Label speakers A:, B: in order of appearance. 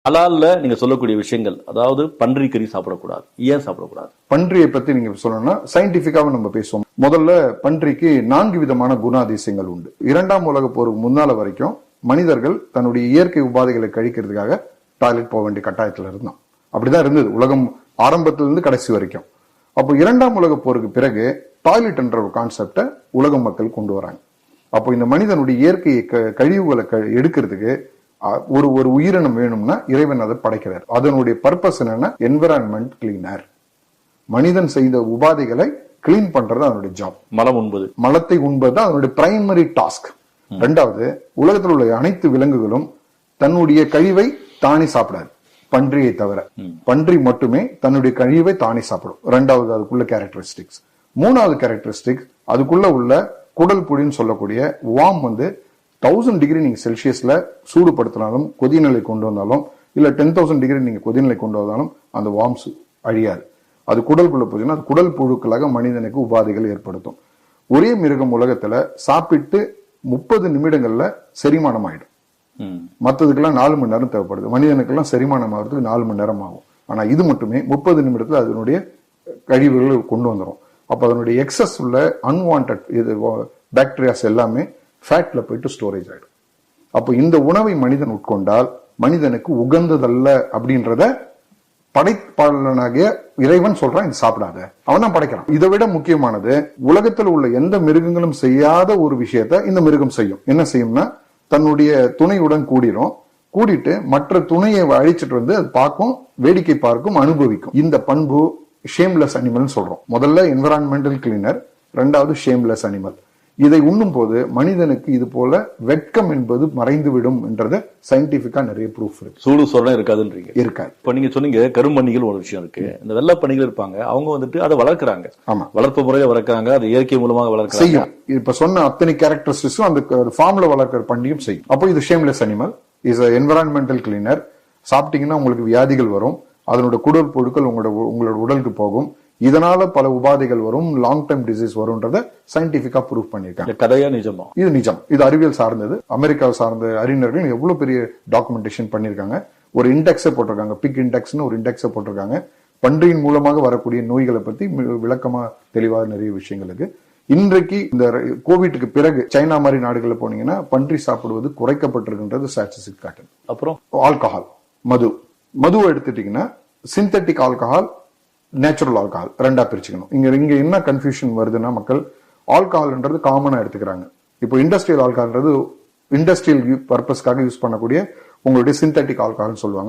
A: ஹலால்ல நீங்க சொல்லக்கூடிய விஷயங்கள், அதாவது பன்றி கறி சாப்பிடக்கூடாது, ஏன் சாப்பிடக்கூடாது?
B: பன்றியை பத்தி நீங்க சொல்லணும்னா சயின்டிபிக்காவும் நம்ம பேசுவோம். முதல்ல பன்றிக்கு 4 விதமான குணாதிசயங்கள் உண்டு. 2ஆம் உலக போருக்கு முன்னால வரைக்கும் மனிதர்கள் தன்னுடைய இயற்கை உபாதைகளை கழிக்கிறதுக்காக டாய்லெட் போக வேண்டிய கட்டாயத்துல இருந்தான். அப்படிதான் இருந்தது உலகம் ஆரம்பத்திலிருந்து கடைசி வரைக்கும். அப்போ 2ஆம் உலக போருக்கு பிறகு டாய்லெட் என்ற ஒரு கான்செப்டை உலக மக்கள் கொண்டு வராங்க. அப்போ இந்த மனிதனுடைய இயற்கையை கழிவுகளை எடுக்கிறதுக்கு ஒரு ஒரு உயிரினம் வேணும்னா இறைவன் அதை படைக்கிறார். அதனுடைய பர்பஸ் என்னன்னா என்விரான்மெண்ட் கிளீனர். மனிதன் செய்த உபாதைகளை கிளீன் பண்றது அதனுடைய ஜாப். மலத்தை உண்பது அதனுடைய பிரைமரி டாஸ்க். 2வது, உலகத்தில் உள்ள அனைத்து விலங்குகளும் தன்னுடைய கழிவை தானே சாப்பிடாது, பன்றியை தவிர. பன்றி மட்டுமே தன்னுடைய கழிவை தானே சாப்பிடும். 2வது அதுக்குள்ள கேரக்டரிஸ்டிக்ஸ். 3வது கேரக்டரிஸ்டிக்ஸ், அதுக்குள்ள உள்ள குடல் புழின்னு சொல்லக்கூடிய வார்ம் 1000 டிகிரி நீங்க செல்சியஸ்ல சூடுபடுத்தினாலும், கொதிநிலை கொண்டு வந்தாலும், இல்ல 10,000 டிகிரி நீங்க கொதிநிலை கொண்டு வந்தாலும் அந்த வார்ம்ஸ் அழியாது. அது குடலுக்குள்ள போச்சுன்னா அது குடல் புழுக்களாக மனிதனுக்கு உபாதைகள் ஏற்படுத்தும். ஒரே மிருகம் உலகத்துல சாப்பிட்டு 30 நிமிடங்கள்ல செரிமானம் ஆயிடும். மற்றதுக்கெல்லாம் 4 மணி நேரம் தேவைப்படுது. மனிதனுக்கெல்லாம் செரிமானம் ஆகிறதுக்கு 4 மணி நேரம் ஆகும். ஆனா இது மட்டுமே 30 நிமிடத்துல அதனுடைய கழிவுகளை கொண்டு வந்துடும். அப்ப அதனுடைய எக்ஸஸ் உள்ள அன்வான்ட் பாக்டீரியாஸ் எல்லாமே ஃபேட்ல போயிட்டு ஸ்டோரேஜ் ஆயிடும். அப்போ இந்த உணவை மனிதன் உட்கொண்டால் மனிதனுக்கு உகந்ததல்ல அப்படின்றத படைப்பாளனாகிய இறைவன் சொல்றான், இது சாப்பிடாத. அவன் தான் படைக்கிறான். இதை விட முக்கியமானது, உலகத்தில் உள்ள எந்த மிருகங்களும் செய்யாத ஒரு விஷயத்த இந்த மிருகம் செய்யும். என்ன செய்யும்னா, தன்னுடைய துணையுடன் கூடிட்டு மற்ற துணையை அழிச்சிட்டு வந்து அது பார்க்கும், வேடிக்கை பார்க்கும், அனுபவிக்கும். இந்த பண்பு ஷேம்லெஸ் அனிமல் சொல்றோம். முதல்ல என்விரான்மெண்டல் கிளீனர், 2வது ஷேம்லெஸ் அனிமல். இதை உண்ணும் போது மனிதனுக்கு இது போல வெட்கம் என்பது மறைந்து விடும் என்றது சயின்டிபிக்கா நிறைய ப்ரூஃப் இருக்கு.
A: சூடு சொல்ல இருக்காதுன்றீங்க.
B: இருக்காது.
A: இப்ப நீங்க சொன்னீங்க கரும்பணிகள் ஒரு விஷயம் இருக்கு. இந்த வெள்ளை பணிகள் இருப்பாங்க, அவங்க அதை வளர்க்குறாங்க.
B: ஆமா,
A: வளர்ப்பு முறையில வளர்க்குறாங்க, அது இயற்கை மூலமாக வளர்க்க
B: செய்யும். இப்ப சொன்ன அத்தனை கேரக்டரிஸ்டிக்ஸும் அந்த ஃபார்ம்ல வளர்க்கிற பண்டியும் செய்யும். அப்போ இது shameless animal, is environmental cleaner. சாப்பிட்டீங்கன்னா உங்களுக்கு வியாதிகள் வரும், அதனோட குடல் புழுக்கள் உங்களோட உடலுக்கு போகும், இதனால பல உபாதைகள் வரும், லாங் டைம் டிசீஸ் வரும்ன்றத சயின்டிபிக்கா ப்ரூவ் பண்ணிருக்காங்க.
A: கதையா நிஜமா?
B: இது நிஜம். இது அறிவியல் சார்ந்தது. அமெரிக்காவை சார்ந்த அறிஞர்கள் எவ்வளவு பெரிய டாக்குமெண்டேஷன் பண்ணிருக்காங்க. ஒரு இண்டெக்ஸை போட்டிருக்காங்க, பிக் இண்டெக்ஸ்னு ஒரு இண்டெக்ஸை போட்டிருக்காங்க. பன்றியின் மூலமாக வரக்கூடிய நோய்களை பத்தி விளக்கமா தெளிவாக நிறைய விஷயங்களுக்கு. இன்றைக்கு இந்த கோவிட்டுக்கு பிறகு சைனா மாதிரி நாடுகளில் போனீங்கன்னா பன்றி சாப்பிடுவது குறைக்கப்பட்டிருக்கின்றது ஸ்டாட்டிஸ்டிக்ஸ் காட்டுது.
A: அப்புறம்
B: ஆல்கஹால், மதுவை எடுத்துட்டீங்கன்னா சிந்தட்டிக் ஆல்கஹால், நேச்சுரல் ஆல்கஹால் 2ஆ பிரிச்சுக்கணும். இங்க என்ன கன்ஃபியூஷன் வருதுன்னா, மக்கள் ஆல்கஹால்ன்றது காமனா எடுத்துக்கிறாங்க. இப்போ இண்டஸ்ட்ரியல் ஆல்கஹால்ன்றது இண்டஸ்ட்ரியல் பர்பஸ்க்காக யூஸ் பண்ணக்கூடிய உங்களுடைய சிந்தட்டிக் ஆல்கஹால்னு சொல்லுவாங்க.